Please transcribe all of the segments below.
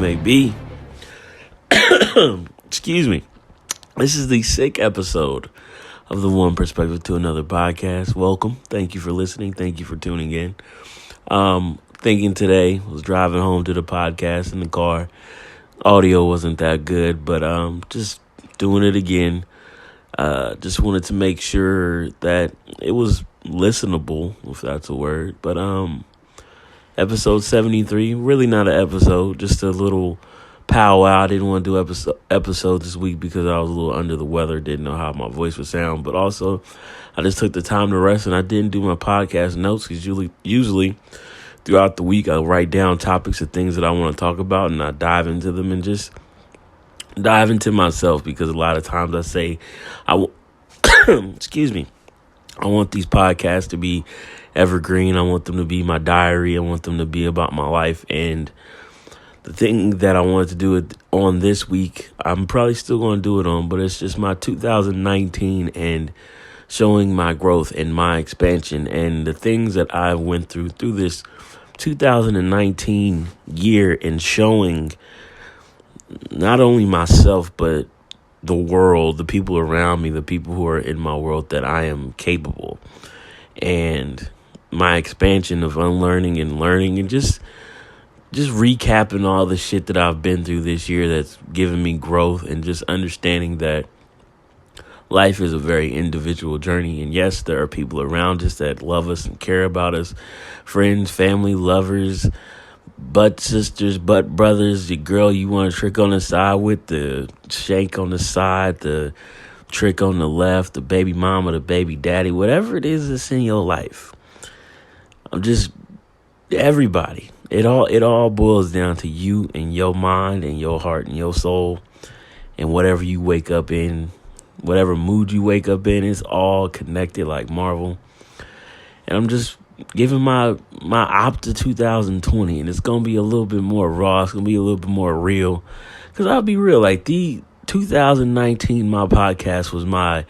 may be. Excuse me. This is the sick episode of the One Perspective to Another podcast. Welcome. Thank you for listening. Thank you for tuning in. Thinking today, was driving home to the podcast in the car. Audio wasn't that good, but just doing it again. Just wanted to make sure that it was listenable, if that's a word. But episode 73, really not an episode, just a little powwow. I didn't want to do episode this week because I was a little under the weather, didn't know how my voice would sound. But also, I just took the time to rest, and I didn't do my podcast notes because usually throughout the week I write down topics of things that I want to talk about, and I dive into them and just dive into myself, because a lot of times I say, excuse me, I want these podcasts to be evergreen. I want them to be my diary. I want them to be about my life. And the thing that I wanted to do it on this week, I'm probably still going to do it on, but it's just my 2019 and showing my growth and my expansion and the things that I went through this 2019 year, and showing not only myself, but the world, the people around me, the people who are in my world, that I am capable. And my expansion of unlearning and learning, and just recapping all the shit that I've been through this year that's given me growth, and just understanding that life is a very individual journey. And yes, there are people around us that love us and care about us, friends, family, lovers, butt sisters, butt brothers, the girl you want to trick on the side with, the shank on the side, the trick on the left, the baby mama, the baby daddy, whatever it is that's in your life. I'm just everybody. It all boils down to you and your mind and your heart and your soul, and whatever you wake up in, whatever mood you wake up in, it's all connected like Marvel. And I'm just giving my Opta 2020, and it's going to be a little bit more raw. It's going to be a little bit more real, because I'll be real, like the 2019, my podcast was my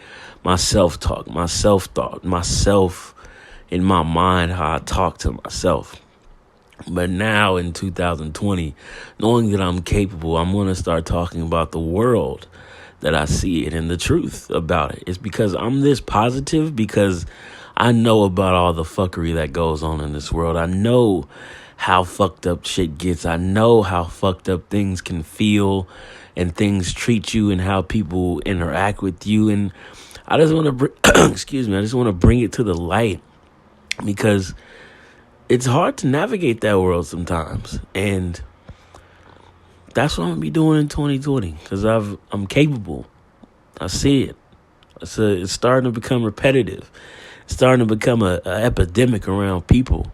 self-talk, my self-thought, myself in my mind, how I talk to myself. But now in 2020, knowing that I'm capable, I'm going to start talking about the world that I see it and the truth about it. It's because I'm this positive, because I know about all the fuckery that goes on in this world. I know how fucked up shit gets. I know how fucked up things can feel and things treat you, and how people interact with you. And I just want to I just want to bring it to the light, because it's hard to navigate that world sometimes. And that's what I'm going to be doing in 2020, because I'm capable. I see it. It's starting to become repetitive. It's starting to become an epidemic around people,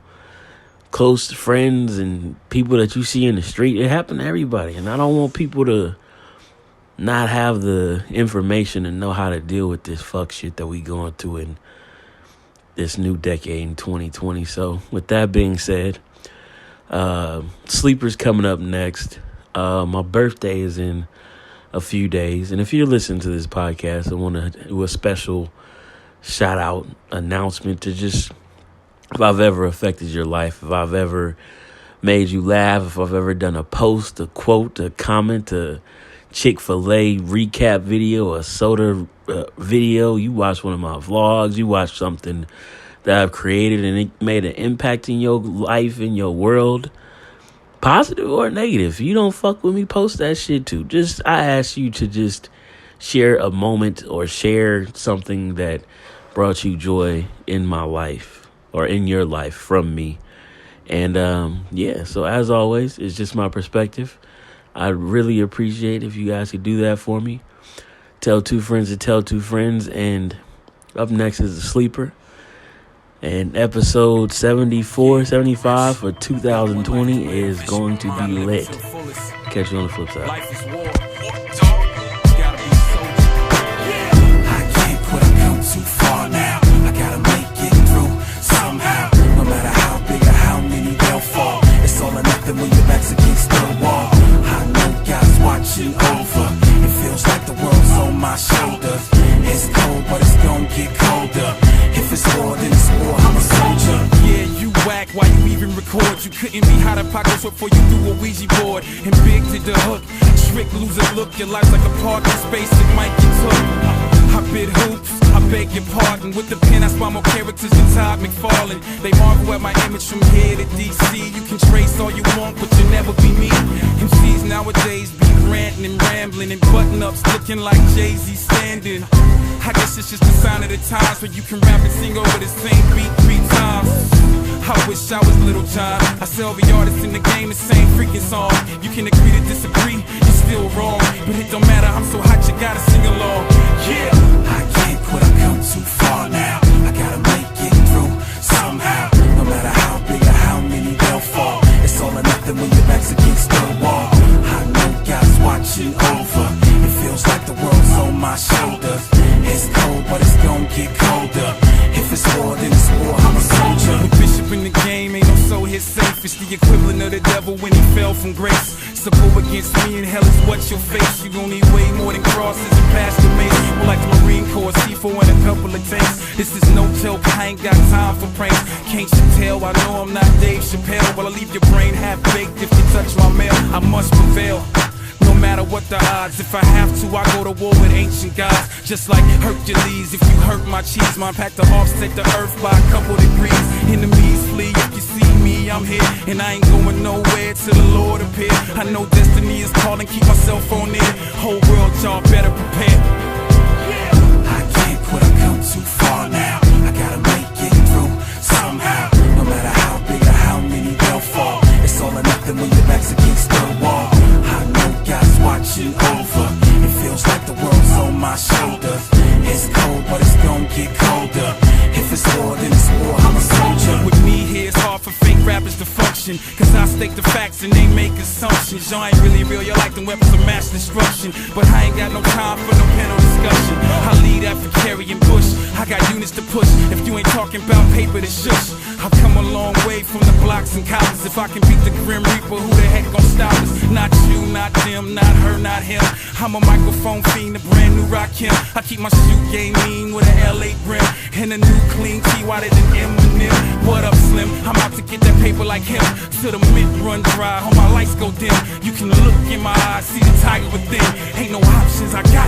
close friends and people that you see in the street. It happened to everybody. And I don't want people to not have the information and know how to deal with this fuck shit that we going through in this new decade in 2020. So with that being said, Sleeper's coming up next. My birthday is in a few days. And if you're listening to this podcast, I want to do a special shout out announcement to just, if I've ever affected your life, if I've ever made you laugh, if I've ever done a post, a quote, a comment, a Chick-fil-A recap video, a soda video, you watch one of my vlogs, you watch something that I've created and it made an impact in your life, in your world, positive or negative, you don't fuck with me, post that shit too. I ask you to just share a moment or share something that brought you joy in my life or in your life from me. And so as always, it's just my perspective. I'd really appreciate if you guys could do that for me. Tell two friends to tell two friends. And up next is The Sleeper. And episode 74, 75 for 2020 is going to be lit. Catch you on the flip side. I can't put a come too far now. I gotta make it through somehow. No matter how big or how many they'll fall, it's all or nothing when your back's against the wall. I know God's watching over. It feels like the world's on my shoulders. It's cold, but it's gonna get colder. If it's war, then it's war. I'm a soldier. Yeah, you whack. Why you even record? You couldn't be how to pockets before you do a Ouija board. And big to the hook, trick, lose a look. Your life's like a parking space, it might get took. I bid hoops, I beg your pardon. With the pen I spot more characters than Todd McFarlane. They marvel at my image from here to DC. You can trace all you want, but you'll never be me. MCs nowadays be ranting and rambling, and button-ups looking like Jay-Z standing. I guess it's just a sign of the times where you can rap and sing over the same beat 3 times. I wish I was Little John. I sell every artist in the game the same freaking song. You can agree to disagree, you're still wrong, but it don't matter, I'm so hot you gotta sing along. Yeah, I can't quit, I've come too far now. I gotta make it through somehow. No matter how big or how many they'll fall, it's all or nothing when your back's against the wall. I know God's watching over. It feels like the world's on my shoulders. It's cold, but it's gonna get colder. If it's war, then it's war, I'm a soldier. The bishop in the game ain't no soul hit safe. It's the equivalent of the devil when he fell from grace. So go against me and hell is what you'll face. You gon' need way more than crosses and pastor mace. More like the Marine Corps, C4 and a couple of tanks. This is no joke, I ain't got time for pranks. Can't you tell, I know I'm not Dave Chappelle. But I leave your brain half-baked if you touch my mail. I must prevail, no matter what the odds. If I have to, I go to war with ancient gods. Just like Hercules, if you hurt my cheese, my pack to offset the earth by a couple degrees. Enemies flee, if you see me, I'm here. And I ain't going nowhere till the Lord appear. I know destiny is calling, keep myself on it. Whole world, y'all better prepare. I can't quit, I've come too far now. I gotta make it through somehow. No matter how big or how many they'll fall, it's all or nothing when your back's against the wall. I know God's watching over. It feels like the world's on my shoulders. It's cold, but it's gonna get colder. If it's war, then it's war, I'm a soldier. With me here, it's hard for fake rappers to function, cause I state the facts and they make assumptions. Y'all ain't really real, you're like them weapons of mass destruction. But I ain't got no time for no panel discussion. I lead after carrying bush, I got units to push. If you ain't talking about paper, then shush. I've come a long way from the blocks and columns. If I can beat the Grim Reaper, who the heck gon' stop us? Not you, not them, not her, not him. I'm a microphone fiend, a brand new rock him. I keep my shoe game mean with an L8 brim and a new clean tee wider than Eminem. What up, Slim? I'm out to get that paper like him. Till the mint run dry, all my lights go dim. You can look in my eyes, see the tiger within. Ain't no options, I got